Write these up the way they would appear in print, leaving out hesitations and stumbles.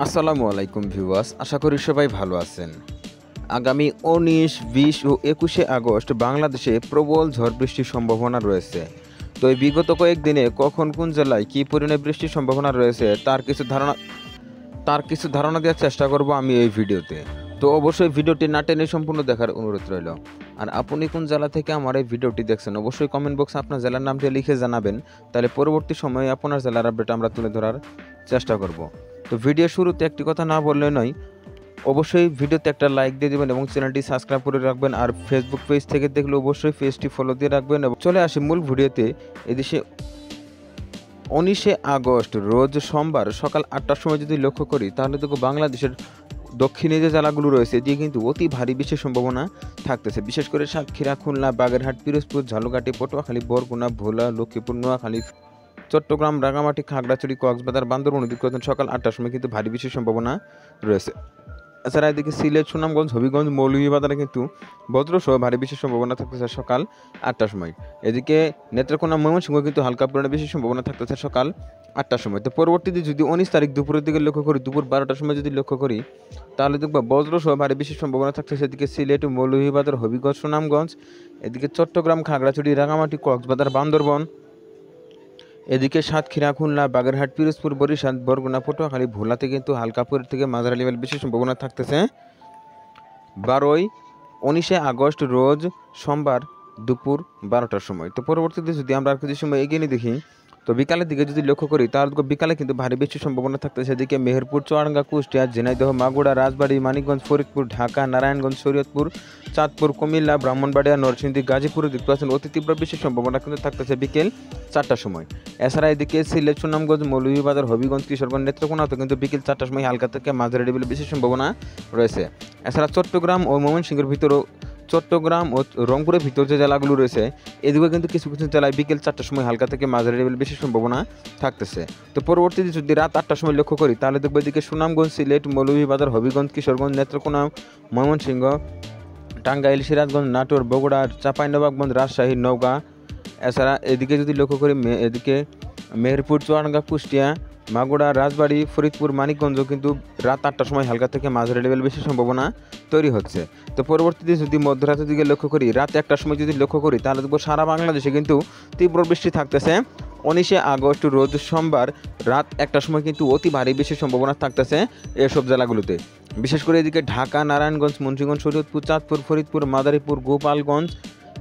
আসসালামু আলাইকুম ভিউয়ার্স, আশা করি সবাই ভালো আছেন। আগামী 19, 20 ও 21শে আগস্ট বাংলাদেশে প্রবল ঝড় বৃষ্টির সম্ভাবনা রয়েছে। তো এই বিগত কয়েকদিনে কখন কোন জেলায় কী পরিমাণে বৃষ্টির সম্ভাবনা রয়েছে তার কিছু ধারণা দেওয়ার চেষ্টা করব আমি এই ভিডিওতে। তো অবশ্যই ভিডিওটি না টেনে সম্পূর্ণ দেখার অনুরোধ রইল। আর আপনি কোন জেলা থেকে আমার এই ভিডিওটি দেখছেন অবশ্যই কমেন্ট বক্সে আপনার জেলার নামটি লিখে জানাবেন, তাহলে পরবর্তী সময়ে আপনার জেলার আপডেট আমরা তুলে ধরার চেষ্টা করব। তো ভিডিও শুরুতে একটি কথা না বললে নয়, অবশ্যই ভিডিওতে একটা লাইক দিয়ে দেবেন এবং চ্যানেলটি সাবস্ক্রাইব করে রাখবেন। আর ফেসবুক পেজ থেকে দেখলে অবশ্যই পেজটি ফলো দিয়ে রাখবেন। এবং চলে আসি মূল ভিডিওতে। এদেশে 19শে আগস্ট রোজ সোমবার সকাল 8টার সময় যদি লক্ষ্য করি, তাহলে দেখো বাংলাদেশের দক্ষিণে যে জেলাগুলো রয়েছে এদিকে কিন্তু অতি ভারী বৃষ্টির সম্ভাবনা থাকতেছে। বিশেষ করে সাতক্ষীরা, খুলনা, বাগেরহাট, পিরোজপুর, ঝালকাঠি, পটুয়াখালী, বরগুনা, ভোলা, লক্ষ্মীপুর, নোয়াখালী, চট্টগ্রাম, রাঙামাটি, খাগড়াছড়ি, কক্সবাজার, বান্দরবান দিকে সকাল 8টার সময় কিন্তু ভারী বৃষ্টির সম্ভাবনা রয়েছে। এছাড়া এদিকে সিলেট, সুনামগঞ্জ, হবিগঞ্জ, মৌলভীবাজারে কিন্তু বজ্রসহ ভারী বৃষ্টির সম্ভাবনা থাকতেছে সকাল 8টার সময়। এদিকে নেত্রকোনা, ময়মনসিংহ কিন্তু হালকা পরিমাণে বৃষ্টির সম্ভাবনা থাকতেছে সকাল 8টার সময়। তো পরবর্তীতে যদি 19 তারিখ দুপুরের দিকে লক্ষ্য করি, দুপুর 12টার সময় যদি লক্ষ্য করি, তাহলে দেখবো বজ্রসহ ভারী বৃষ্টির সম্ভাবনা থাকতেছে এদিকে সিলেট, মৌলভীবাজার, হবিগঞ্জ, সুনামগঞ্জ, এদিকে চট্টগ্রাম, খাগড়াছড়ি, রাঙামাটি, কক্সবাজার, বান্দরবান, এদিকে সাতক্ষীরা, খুলনা, বাগেরহাট, পিরোজপুর, বরিশাল, বরগুনা, পটুয়াখালী, ভোলাতে কিন্তু হালকা থেকে মাঝারি লেভেল বেশি সম্ভাবনা থাকতেছে 19শে আগস্ট রোজ সোমবার দুপুর 12টার সময়। তো পরবর্তীতে যদি আমরা আর কিছু সময় এগিয়ে নিয়ে দেখি, তো বিকালের দিকে যদি লক্ষ্য করি, তার বিকালে কিন্তু ভারী বৃষ্টির সম্ভাবনা থাকতেছে এদিকে মেহেরপুর, চুয়াডাঙ্গা, কুষ্টিয়া, ঝিনাইদহ, মাগুরা, রাজবাড়ী, মানিকগঞ্জ, ফরিদপুর, ঢাকা, নারায়ণগঞ্জ, শরীয়তপুর, চাঁদপুর, কুমিল্লা, ব্রাহ্মণবাড়িয়া, নরসিংদী, গাজীপুরে দেখতে পাচ্ছেন অতি তীব্র বৃষ্টির সম্ভাবনা কিন্তু থাকতেছে বিকেল 4টার সময়। এছাড়া এদিকে সিলেট, সুনামগঞ্জ, মৌলভীবাজার, হবিগঞ্জ, কিশোরগঞ্জ, নেত্রকোনাতে কিন্তু বিকেল 4টার সময় হালকা থেকে মাঝারি লেভেলের বেশি সম্ভাবনা রয়েছে। এছাড়া চট্টগ্রাম ও ময়মনসিংহের ভিতরেও, চট্টগ্রাম ও রংপুরের ভিতর যে জেলাগুলো রয়েছে এদিকে কিন্তু কিছু কিছু জেলায় বিকেল 4টার সময় হালকা থেকে মাঝারি লেভেল বেশি সম্ভাবনা থাকতেছে। তো পরবর্তীতে যদি রাত 8টার সময় লক্ষ্য করি, তাহলে দেখবো এদিকে সুনামগঞ্জ, সিলেট, মৌলভীবাজার, হবিগঞ্জ, কিশোরগঞ্জ, নেত্রকোনা, ময়মনসিংহ, টাঙ্গাইল, সিরাজগঞ্জ, নাটোর, বগুড়া, চাঁপাইনবাবগঞ্জ, রাজশাহী, নওগাঁ। এছাড়া এদিকে যদি লক্ষ্য করি, এদিকে মেহেরপুর, চুয়াডাঙ্গা, কুষ্টিয়া, মাগুরা, রাজবাড়ী, ফরিদপুর, মানিকগঞ্জ কিন্তু রাত 8টার সময় হালকা থেকে মাঝারি লেভেল বেশি সম্ভাবনা তৈরি হচ্ছে। তো পরবর্তীতে যদি মধ্যরাতের দিকে লক্ষ্য করি, রাত 1টার সময় যদি লক্ষ্য করি, তাহলে দেখবো সারা বাংলাদেশে কিন্তু তীব্র বৃষ্টি থাকতেছে 19শে আগস্ট রোজ সোমবার রাত 1টার সময় কিন্তু অতি ভারী বৃষ্টির সম্ভাবনা থাকতেছে এসব জেলাগুলোতে। বিশেষ করে এদিকে ঢাকা, নারায়ণগঞ্জ, মুন্সিগঞ্জ, শরীয়তপুর, চাঁদপুর, ফরিদপুর, মাদারীপুর, গোপালগঞ্জ,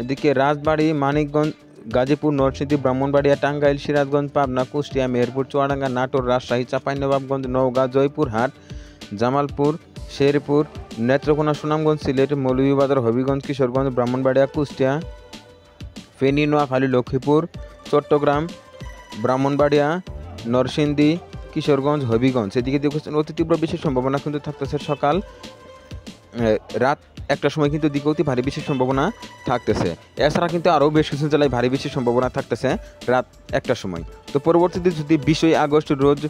এদিকে রাজবাড়ী, মানিকগঞ্জ, গাজীপুর, নরসিংদী, ব্রাহ্মণবাড়িয়া, টাঙ্গাইল, সিরাজগঞ্জ, পাবনা, কুষ্টিয়া, মেহেরপুর, চুয়াডাঙ্গা, নাটোর, রাজশাহী, চাঁপাইনবাবগঞ্জ, নওগাঁ, জয়পুরহাট, জামালপুর, শেরপুর, নেত্রকোনা, সুনামগঞ্জ, সিলেট, মৌলভীবাজার, হবিগঞ্জ, কিশোরগঞ্জ, ব্রাহ্মণবাড়িয়া, কুষ্টিয়া, ফেনী, নোয়াখালী, লক্ষ্মীপুর, চট্টগ্রাম, ব্রাহ্মণবাড়িয়া, নরসিংদী, কিশোরগঞ্জ, হবিগঞ্জ এদিকে দেখছেন অতি তীব্র বৃষ্টির সম্ভাবনা কিন্তু থাকতেছে সকাল রাত 1টার সময় কিন্তু দিকে অতি ভারী বৃষ্টির সম্ভাবনা থাকতেছে। এছাড়া কিন্তু আরও বেশ কিছু জেলায় ভারী বৃষ্টির সম্ভাবনা থাকতেছে রাত 1টার সময়। তো পরবর্তীতে যদি 20 আগস্ট রোজ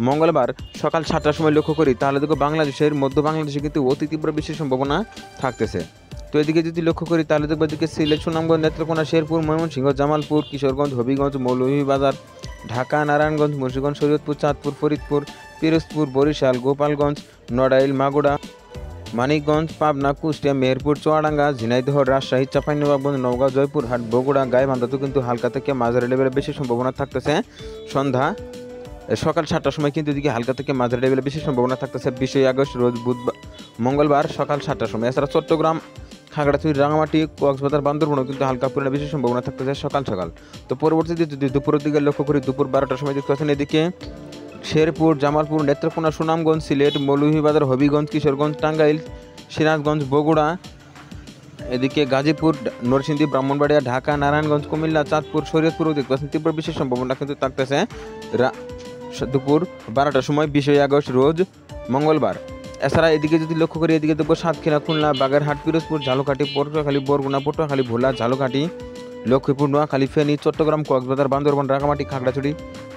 মঙ্গলবার সকাল 7টার সময় লক্ষ্য করি, তাহলে দেখো বাংলাদেশের মধ্য বাংলাদেশে কিন্তু অতি তীব্র বৃষ্টির সম্ভাবনা থাকতেছে। তো এদিকে যদি লক্ষ্য করি, তাহলে দেখবো এদিকে সিলেট, সুনামগঞ্জ, নেত্রকোনা, শেরপুর, ময়মনসিংহ, জামালপুর, কিশোরগঞ্জ, হবিগঞ্জ, মৌলভীবাজার, ঢাকা, নারায়ণগঞ্জ, মুন্সিগঞ্জ, শরীয়তপুর, চাঁদপুর, ফরিদপুর, পিরোজপুর, বরিশাল, গোপালগঞ্জ, নড়াইল, মাগুরা, মানিকগঞ্জ, পাবনা, কুষ্টিয়া, মেহেরপুর, চুয়াডাঙ্গা, ঝিনাইদহ, রাজশাহী, চাঁপাইনবাবগঞ্জ, নওগাঁ, জয়পুরহাট, বগুড়া, গাইবান্ধাতেও কিন্তু হালকা থেকে মাঝারি লেভেলের বেশি সম্ভাবনা থাকতেছে সকাল 7টার সময় কিন্তু এদিকে হালকা থেকে মাঝারি লেভেলের বেশি সম্ভাবনা থাকতেছে 20 আগস্ট রোজ মঙ্গলবার সকাল 7টার সময়। এছাড়া চট্টগ্রাম, খাগড়াছড়ি, রাঙামাটি, কক্সবাজার, বান্দরবানও কিন্তু হালকা পরিমাণে বেশি সম্ভাবনা থাকতেছে সকাল। তো পরবর্তীতে যদি দুপুরের দিকে লক্ষ্য করি, দুপুর 12টার সময় দেখতে পাচ্ছেন এদিকে শেরপুর, জামালপুর, নেত্রকোনা, সুনামগঞ্জ, সিলেট, মৌলভীবাজার, হবিগঞ্জ, কিশোরগঞ্জ, টাঙ্গাইল, সিরাজগঞ্জ, বগুড়া, এদিকে গাজীপুর, নরসিংদী, ব্রাহ্মণবাড়িয়া, ঢাকা, নারায়ণগঞ্জ, কুমিল্লা, চাঁদপুর, শরীয়তপুর দেখতে পাচ্ছেন তীব্র বৃষ্টির সম্ভাবনা কিন্তু থাকতেছে দুপুর 12টার সময় 20 আগস্ট রোজ মঙ্গলবার। এছাড়া এদিকে যদি লক্ষ্য করি, এদিকে দেখবো সাতক্ষীরা, খুলনা, বাগেরহাট, পিরোজপুর, ঝালকাঠি, পটুয়াখালী, বরগুনা, পটুয়াখালী, ভোলা, ঝালকাঠি, লক্ষ্মীপুর, নোয়াখালী, ফেনী, চট্টগ্রাম, কক্সবাজার, বান্দরবান, রাঙামাটি, খাগড়াছড়ি,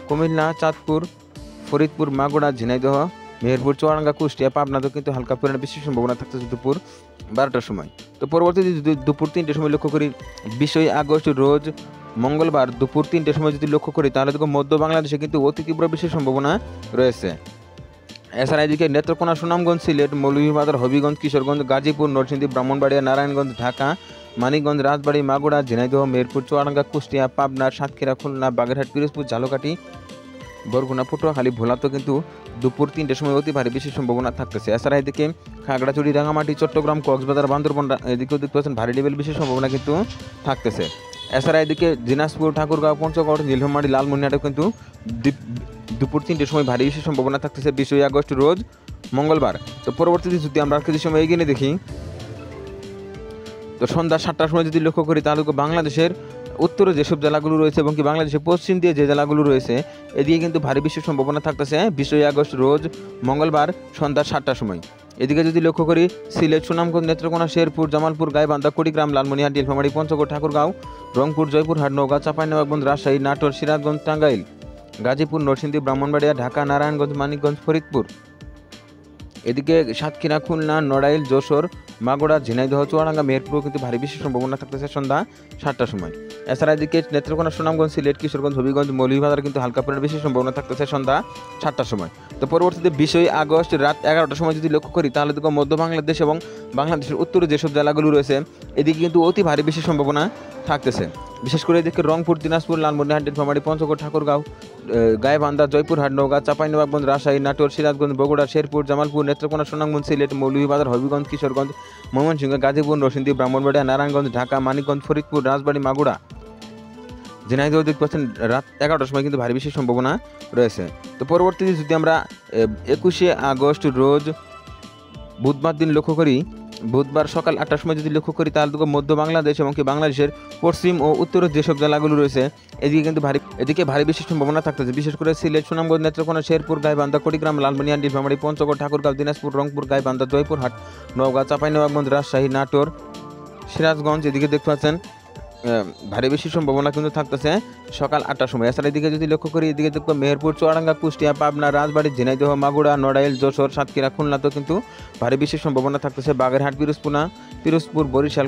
কুমিল্লা, চাঁদপুর, ফরিদপুর, মাগুরা, ঝিনাইদহ, মেহেরপুর, চুয়াডাঙ্গা, কুষ্টিয়া, পাবনাতেও কিন্তু হালকা পরিমাণে বেশি সম্ভাবনা থাকতেছে দুপুর 12টার সময়। তো পরবর্তীতে যদি দুপুর 3টের সময় লক্ষ্য করি, 20 আগস্ট রোজ মঙ্গলবার দুপুর 3টের সময় যদি লক্ষ্য করি, তাহলে দেখো মধ্য বাংলাদেশে কিন্তু অতি তীব্র বৃষ্টির সম্ভাবনা রয়েছে। এছাড়া এদিকে নেত্রকোনা, সুনামগঞ্জ, সিলেট, মৌলভীবাজার, হবিগঞ্জ, কিশোরগঞ্জ, গাজীপুর, নরসিংদী, ব্রাহ্মণবাড়িয়া, নারায়ণগঞ্জ, ঢাকা, মানিকগঞ্জ, রাজবাড়ী, মাগুরা, ঝিনাইদহ, মেহেরপুর, চুয়াডাঙ্গা, কুষ্টিয়া, পাবনা, সাতক্ষীরা, খুলনা, বাগেরহাট, পিরোজপুর, ঝালকাঠি, বরগুনা, পটুয়াখালী, ভোলাতে কিন্তু দুপুর 3টের সময় অতি ভারী বৃষ্টির সম্ভাবনা থাকতেছে। এছাড়া এদিকে খাগড়াছড়ি, রাঙামাটি, চট্টগ্রাম, কক্সবাজার, বান্দরবান এদিকেও দেখতে পাচ্ছেন ভারী লেভেল বৃষ্টির সম্ভাবনা কিন্তু থাকতেছে। এছাড়া এদিকে দিনাজপুর, ঠাকুরগাঁও, পঞ্চগড়, নীলফামারী, লালমনিরহাটেও কিন্তু দুপুর 3টের সময় ভারী বৃষ্টির সম্ভাবনা থাকতেছে 20 আগস্ট রোজ মঙ্গলবার। তো পরবর্তীতে যদি আমরা কিছু সময় এগিয়ে নিয়ে দেখি, তো সন্ধ্যা 7টার সময় যদি লক্ষ্য করি তাহলে বাংলাদেশের উত্তরে যেসব জেলাগুলো রয়েছে এবং কি বাংলাদেশের পশ্চিম দিয়ে যে জেলাগুলো রয়েছে এদিকে কিন্তু ভারী বৃষ্টির সম্ভাবনা থাকতেছে 20 আগস্ট রোজ মঙ্গলবার সন্ধ্যা 7টার সময়। এদিকে যদি লক্ষ্য করি সিলেট, সুনামগঞ্জ, নেত্রকোনা, শেরপুর, জামালপুর, গাইবান্ধা, কুড়িগ্রাম, লালমনিরহাট, নীলফামারী, পঞ্চগড়, ঠাকুরগাঁও, রংপুর, জয়পুরহাট, নওগাঁ, চাঁপাইনবাবগঞ্জ, রাজশাহী, নাটোর, সিরাজগঞ্জ, টাঙ্গাইল, গাজীপুর, নরসিংদী, ব্রাহ্মণবাড়িয়া, ঢাকা, নারায়ণগঞ্জ, মানিকগঞ্জ, ফরিদপুর, এদিকে সাতক্ষীরা, খুলনা, নড়াইল, যশোর, মাগুরা, ঝিনাইদহ, চুয়াডাঙ্গা, মেহেরপুর কিন্তু ভারী বৃষ্টির সম্ভাবনা থাকতেছে সন্ধ্যা 7টার সময়। এছাড়া এদিকে নেত্রকোনা, সুনামগঞ্জ, সিলেট, কিশোরগঞ্জ, হবিগঞ্জ, মৌলভীবাজার কিন্তু হালকা পরিমাণে বৃষ্টির সম্ভাবনা থাকতেছে সন্ধ্যা 7টার সময়। তো পরবর্তীতে 20 আগস্ট রাত 11টার সময় যদি লক্ষ্য করি তাহলে দেখো মধ্য বাংলাদেশ এবং বাংলাদেশের উত্তরে যেসব জেলাগুলো রয়েছে এদিকে কিন্তু অতি ভারী বৃষ্টির সম্ভাবনা থাকতেছে। বিশেষ করে এদিকে রংপুর, দিনাজপুর, লালমনিরহাট, নীলফামারী, পঞ্চগড়, ঠাকুরগাঁও, গাইবান্ধা, জয়পুরহাট, নওগাঁ, চাঁপাইনবাবগঞ্জ, রাজশাহী, নাটোর, সিরাজগঞ্জ, বগুড়া, শেরপুর, জামালপুর, নেত্রকোনা, সুনামগঞ্জ, সিলেট, মৌলভীবাজার, হবিগঞ্জ, কিশোরগঞ্জ, ময়মনসিংহ, গাজীপুর, নরসিংদী, ব্রাহ্মণবাড়িয়া, নারায়ণগঞ্জ, ঢাকা, মানিকগঞ্জ, ফরিদপুর, রাজবাড়ী, মাগুরা, ঝিনাইদহ দেখতে পাচ্ছেন রাত 11টার সময় কিন্তু ভারী বৃষ্টির সম্ভাবনা রয়েছে। তো পরবর্তীতে যদি আমরা 21 আগস্ট রোজ বুধবার দিন লক্ষ্য করি, বুধবার সকাল 8টার সময় যদি লক্ষ্য করি তাহলে মধ্য বাংলাদেশ এবং কি বাংলাদেশের পশ্চিম ও উত্তরের যেসব জেলাগুলো রয়েছে এদিকে কিন্তু ভারী বৃষ্টির সম্ভাবনা থাকতেছে। বিশেষ করে সিলেট, সুনামগঞ্জ, নেত্রকোনা, শেরপুর, গাইবান্ধা, কুড়িগ্রাম, লালমনিরহাট, নীলফামারী, পঞ্চগড়, ঠাকুরগাঁও, দিনাজপুর, রংপুর, গাইবান্ধা, জয়পুরহাট, নওগাঁ, চাঁপাইনবাবগঞ্জ, রাজশাহী, নাটোর, সিরাজগঞ্জ এদিকে দেখতে পাচ্ছেন ভারী বৃষ্টির সম্ভাবনা কিন্তু থাকতেছে সকাল 8টার সময়। এছাড়া এদিকে যদি লক্ষ্য করি এদিকে দেখবো মেহেরপুর, চুয়াডাঙ্গা, কুষ্টিয়া, পাবনা, রাজবাড়ী, ঝিনাইদহ, মাগুরা, নড়াইল, যশোর, সাতক্ষীরা, খুলনাতেও কিন্তু ভারী বৃষ্টির সম্ভাবনা থাকতেছে। বাগেরহাট, পিরোজপুর, বরিশাল,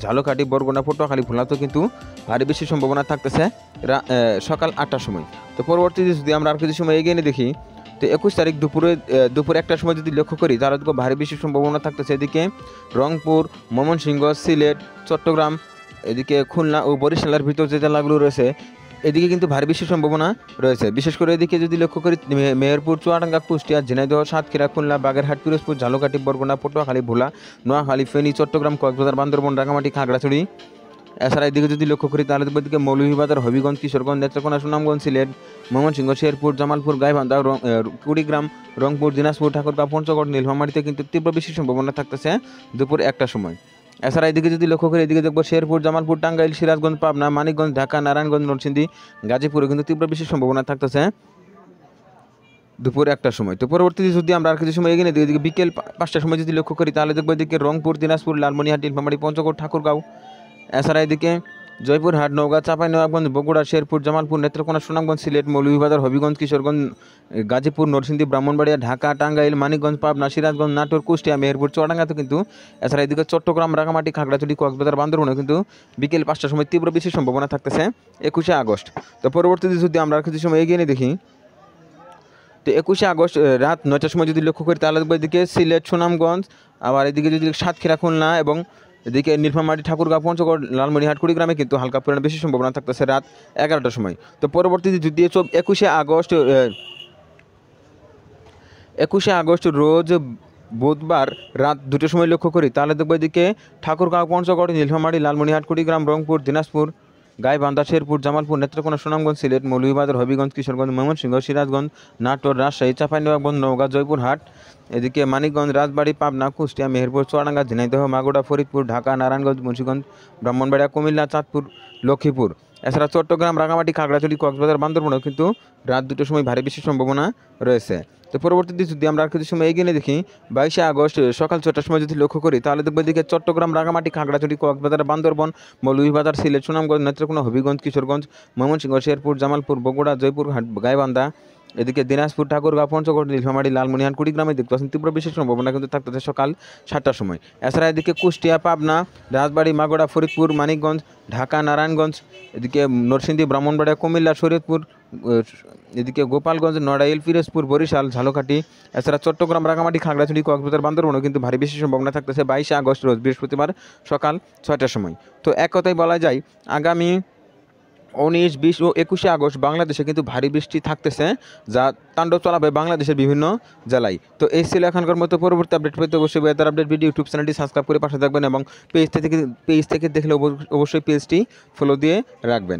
ঝালকাঠি, বরগুনা, পটুয়াখালী, ভোলাতেও কিন্তু ভারী বৃষ্টির সম্ভাবনা থাকতেছে সকাল 8টার সময়। তো পরবর্তীতে যদি আমরা আর কিছু সময় এগিয়ে নিয়ে দেখি, তো 21 তারিখ দুপুর 1টার সময় যদি লক্ষ্য করি তাহলে ভারী বৃষ্টির সম্ভাবনা থাকতেছে এদিকে রংপুর, ময়মনসিংহ, সিলেট, চট্টগ্রাম, এদিকে খুলনা ও বরিশালের ভিতর যে জেলাগুলো রয়েছে এদিকে কিন্তু ভারী বৃষ্টির সম্ভাবনা রয়েছে। বিশেষ করে এদিকে যদি লক্ষ্য করি মেহেরপুর, চুয়াডাঙ্গা, কুষ্টিয়া, ঝিনাইদহ, সাতক্ষীরা, খুলনা, বাগেরহাট, পিরোজপুর, ঝালকাঠি, বরগুনা, পটুয়াখালী, ভোলা, নোয়াখালী, ফেনী, চট্টগ্রাম, কক্সবাজার, বান্দরবান, রাঙামাটি, খাগড়াছড়ি। এছাড়া এদিকে যদি লক্ষ্য করি তাহলে এদিকে মৌলভীবাজার, হবিগঞ্জ, কিশোরগঞ্জ, নেত্রকোনা, সুনামগঞ্জ, সিলেট, ময়মনসিংহ, শেরপুর, জামালপুর, গাইবান্ধা, কুড়িগ্রাম, রংপুর, দিনাজপুর, ঠাকুরগাঁও, পঞ্চগড়, নীলফামারীতে কিন্তু তীব্র বৃষ্টির সম্ভাবনা থাকতেছে দুপুর 1টার সময়। এছাড়া এদিকে যদি লক্ষ্য করি এদিকে দেখবো শেরপুর, জামালপুর, টাঙ্গাইল, সিরাজগঞ্জ, পাবনা, মানিকগঞ্জ, ঢাকা, নারায়ণগঞ্জ, নরসিংদী, গাজীপুরে কিন্তু তীব্র বৃষ্টির সম্ভাবনা থাকতেছে দুপুর 1টার সময়। তো পরবর্তীতে যদি আমরা আর কিছু সময় এগিয়ে দিই এদিকে বিকেল 5টার সময় যদি লক্ষ্য করি তাহলে দেখবো এদিকে রংপুর, দিনাজপুর, লালমনিরহাট, নীলফামারী, পঞ্চগড়, ঠাকুরগাঁও, এছাড়া এদিকে জয়পুরহাট, নওগাঁ, চাঁপাইনবাবগঞ্জ, বগুড়া, শেরপুর, জামালপুর, নেত্রকোনা, সুনামগঞ্জ, সিলেট, মৌলভীবাজার, হবিগঞ্জ, কিশোরগঞ্জ, গাজীপুর, নরসিংদী, ব্রাহ্মণবাড়িয়া, ঢাকা, টাঙ্গাইল, মানিকগঞ্জ, পাবনা, সিরাজগঞ্জ, নাটোর, কুষ্টিয়া, মেহেরপুর, চুয়াডাঙ্গাতে কিন্তু এছাড়া এদিকে চট্টগ্রাম, রাঙামাটি, খাগড়াছড়ি, কক্সবাজার, বান্দরবানে কিন্তু বিকেল 5টার সময় তীব্র বৃষ্টির সম্ভাবনা থাকতেছে 21 আগস্ট। তো পরবর্তীতে যদি আমরা কিছু সময় এগিয়ে নিয়ে দেখি, তো 21 আগস্ট রাত 9টার সময় যদি লক্ষ্য করি তাহলে দেখবো এদিকে সিলেট, সুনামগঞ্জ, আবার এদিকে যদি সাতক্ষীরা, খুলনা এবং এদিকে নীলফামারী, ঠাকুরগাঁও, পঞ্চগড়, লালমনিরহাট, কুড়িগ্রামে কিন্তু হালকা পরিমাণে বেশি সম্ভাবনা থাকতেছে রাত 11টার সময়। তো পরবর্তীতে যদি 21 আগস্ট রোজ বুধবার রাত 2টার সময় লক্ষ্য করি তাহলে দেখবো এদিকে ঠাকুরগাঁও, পঞ্চগড়, নীলফামারী, লালমনিরহাট, কুড়িগ্রাম, রংপুর, দিনাজপুর, গাইবান্ধা, শেরপুর, জামালপুর, নেত্রকোনা, সুনামগঞ্জ, সিলেট, মৌলভীবাজার, হবিগঞ্জ, কিশোরগঞ্জ, ময়মনসিংহ, সিরাজগঞ্জ, নাটোর, রাজশাহী, চাঁপাইনবাবগঞ্জ, নওগাঁ, জয়পুরহাট, এদিকে মানিকগঞ্জ, রাজবাড়ী, পাবনা, কুষ্টিয়া, মেহেরপুর, চুয়াডাঙ্গা, ঝিনাইদহ, মাগুরা, ফরিদপুর, ঢাকা, নারায়ণগঞ্জ, মুন্সিগঞ্জ, ব্রাহ্মণবাড়িয়া, কুমিল্লা, চাঁদপুর, লক্ষ্মীপুর, এছাড়া চট্টগ্রাম, রাঙামাটি, খাগড়াছড়ি, কক্সবাজার, বান্দরবানেও কিন্তু রাত 2টার সময় ভারী বৃষ্টির সম্ভাবনা রয়েছে। তো পরবর্তীতে যদি আমরা আর কিছু সময় এগিয়ে নিয়ে দেখি 22 আগস্ট সকাল 6টার সময় যদি লক্ষ্য করি তাহলে দেখবো এদিকে চট্টগ্রাম, রাঙামাটি, খাগড়াছড়ি, কক্সবাজার, বান্দরবান, মৌলভীবাজার, সিলেট, সুনামগঞ্জ, নেত্রকোনা, হবিগঞ্জ, কিশোরগঞ্জ, ময়মনসিংহ, শেরপুর, জামালপুর, বগুড়া, জয়পুরহাট, গাইবান্ধা, এদিকে দিনাজপুর, ঠাকুরগাঁও, পঞ্চগড়, নীলফামারী, লালমনিরহাট, কুড়িগ্রামে দেখতে পাচ্ছেন তীব্র বৃষ্টির সম্ভাবনা কিন্তু থাকতেছে সকাল 7টার সময়। এছাড়া এদিকে কুষ্টিয়া, পাবনা, রাজবাড়ী, মাগুরা, ফরিদপুর, মানিকগঞ্জ, ঢাকা, নারায়ণগঞ্জ, এদিকে নরসিংদী, ব্রাহ্মণবাড়িয়া, কুমিল্লা, শরীয়তপুর, এদিকে গোপালগঞ্জ, নড়াইল, পিরোজপুর, বরিশাল, ঝালকাঠি, এছাড়া চট্টগ্রাম, রাঙামাটি, খাগড়াছড়ি, কক্সবাজার, বান্দরবানও কিন্তু ভারী বৃষ্টির সম্ভাবনা থাকতেছে 22 আগস্ট রোজ বৃহস্পতিবার সকাল 6টার সময়। তো এক কথায় বলা যায় আগামী 19, 20 ও 21শে আগস্ট বাংলাদেশে কিন্তু ভারী বৃষ্টি থাকতেছে, যা তাণ্ডব চালাবে বাংলাদেশের বিভিন্ন জেলায়। তো এই ছিল এখনকার মতো। পরবর্তী আপডেট পেতে অবশ্যই ওয়েদার আপডেট ভিডিও ইউটিউব চ্যানেলটি সাবস্ক্রাইব করে পাশে থাকবেন এবং পেজ থেকে দেখলে অবশ্যই পেজটি ফলো দিয়ে রাখবেন।